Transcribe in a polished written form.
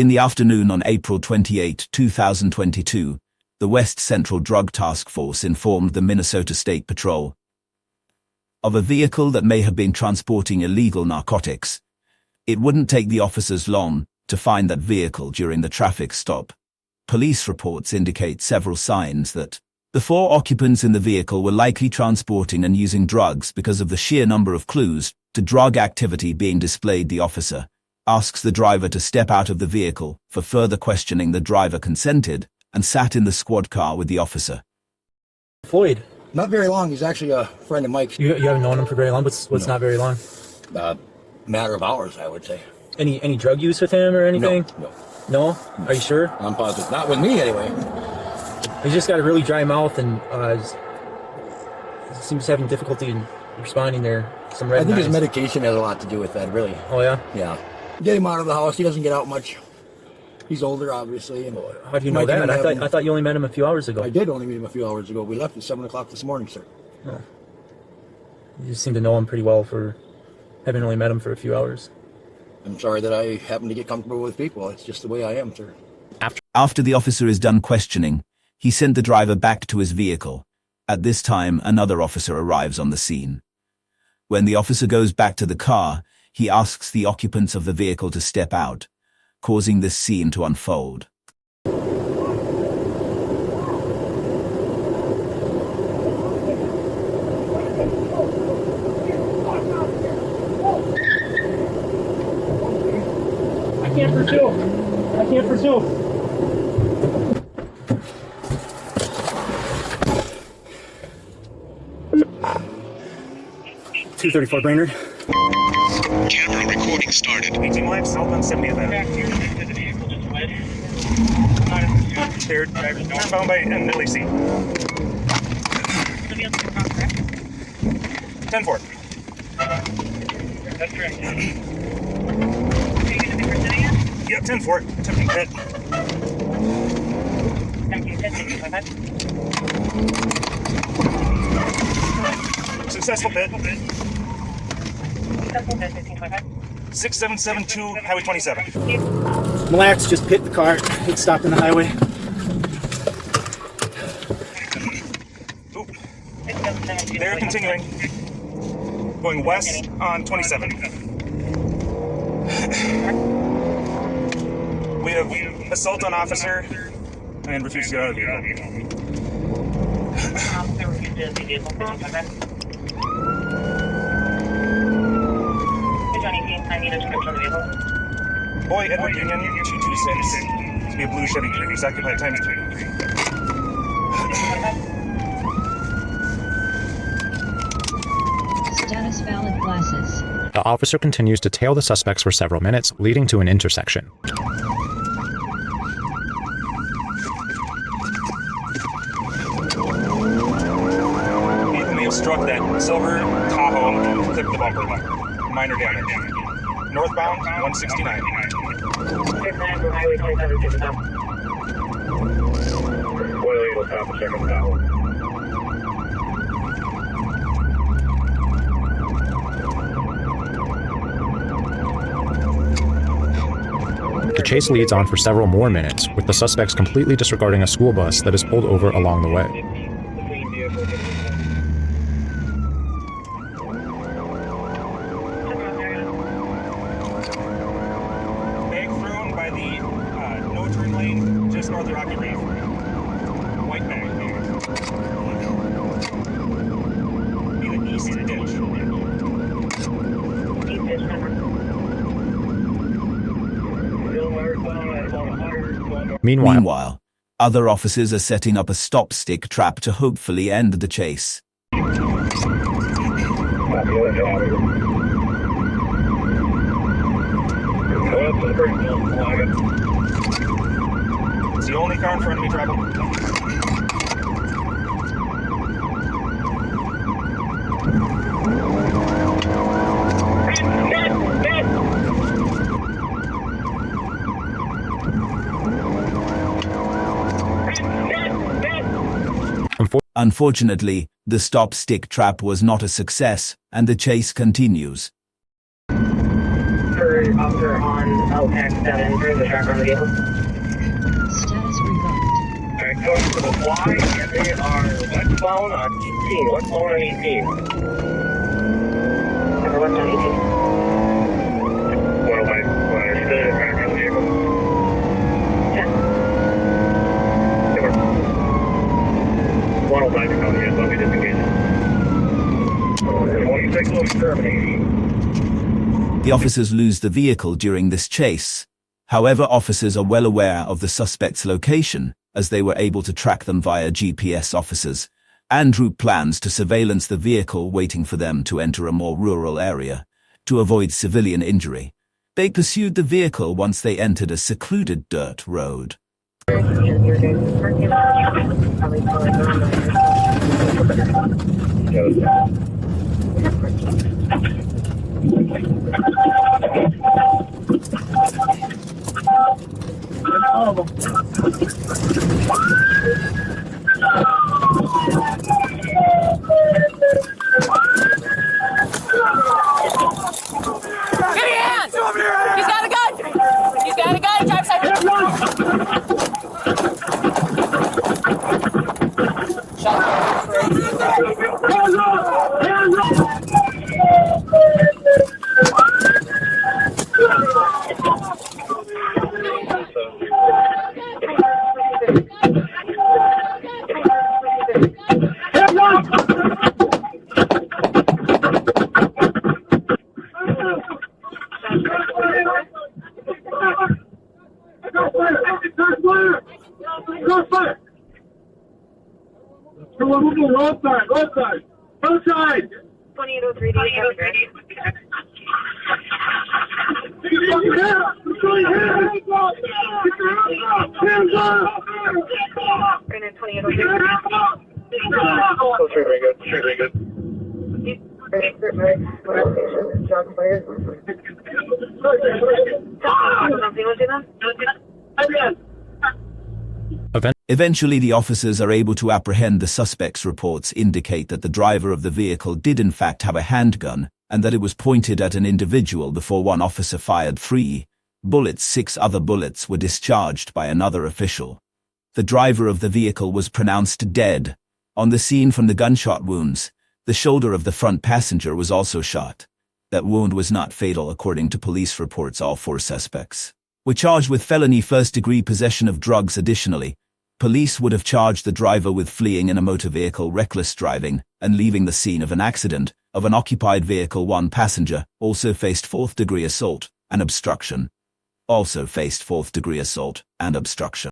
In the afternoon on April 28, 2022, the West Central Drug Task Force informed the Minnesota State Patrol of a vehicle that may have been transporting illegal narcotics. It wouldn't take the officers long to find that vehicle during the traffic stop. Police reports indicate several signs that the 4 occupants in the vehicle were likely transporting and using drugs because of the sheer number of clues to drug activity being displayed. The officer asks the driver to step out of the vehicle. For further questioning, the driver consented and sat in the squad car with the officer. Floyd? Not very long. He's actually a friend of Mike's. You haven't known him for very long? What's No. not very long? Matter of hours, I would say. Any drug use with him or anything? No. No? Are you sure? I'm positive. Not with me, anyway. He's just got a really dry mouth and seems having difficulty in responding there. Some red I think his eyes. medication has a lot to do with that, really. Oh, yeah? Yeah. Get him out of the house. He doesn't get out much. He's older, obviously. And How do you know that? I thought you only met him a few hours ago. I did only meet him a few hours ago. We left at 7 o'clock this morning, sir. Oh. You just seem to know him pretty well for having only met him for a few hours. I'm sorry that I happen to get comfortable with people. It's just the way I am, sir. After the officer is done questioning, he sent the driver back to his vehicle. At this time, another officer arrives on the scene. When the officer goes back to the car, he asks the occupants of the vehicle to step out, causing this scene to unfold. I can't pursue. 234 Brainerd. Camera recording started. 18 live, south on 70th Avenue. Cleared. Found by NLC. 10-4. That's correct. Yeah, 10-4. Attempting pit. Successful pit. 6772 Highway 27. Mille Lacs just pit the car. It stopped on the highway. Oop. They're continuing. Going west on 27. We have assault on officer and refuse to get out of the vehicle. Boy, Edward Union 226. To be a blue Chevy Cruze, occupied times 3. Status valid glasses. The officer continues to tail the suspects for several minutes, leading to an intersection. Vehicle may have struck that silver Tahoe and clipped the bumper. Minor damage. Northbound 169. The chase leads on for several more minutes, with the suspects completely disregarding a school bus that is pulled over along the way. Bag thrown by the no turn lane just north of Rocky Reef. White bag. Be the east ditch. Meanwhile, other officers are setting up a stop stick trap to hopefully end the chase. It's the only car in front of me, travel. Unfortunately, the stop stick trap was not a success, and the chase continues. For officer on LX7 during the track on the vehicle. Status revoked. Alright, going to the Y, and they are westbound on 18. Westbound on 18. Cover west on 18. 105, understood, track on the vehicle. 10. Cover. 105 to come, yes, let me disengage. 26 will terminate. The officers lose the vehicle during this chase. However, officers are well aware of the suspect's location, as they were able to track them via GPS officers, and route plans to surveillance the vehicle, waiting for them to enter a more rural area. To avoid civilian injury, they pursued the vehicle once they entered a secluded dirt road. Road side. 2803 Very good. Eventually, the officers are able to apprehend the suspect's. Reports indicate that the driver of the vehicle did in fact have a handgun, and that it was pointed at an individual before one officer fired 3 bullets. 6 other bullets were discharged by another official. The driver of the vehicle was pronounced dead. On the scene from the gunshot wounds, the shoulder of the front passenger was also shot. That wound was not fatal according to police reports. All 4 suspects were charged with felony first-degree possession of drugs. Additionally, police would have charged the driver with fleeing in a motor vehicle, reckless driving, and leaving the scene of an accident of an occupied vehicle. 1 passenger also faced 4th-degree assault and obstruction.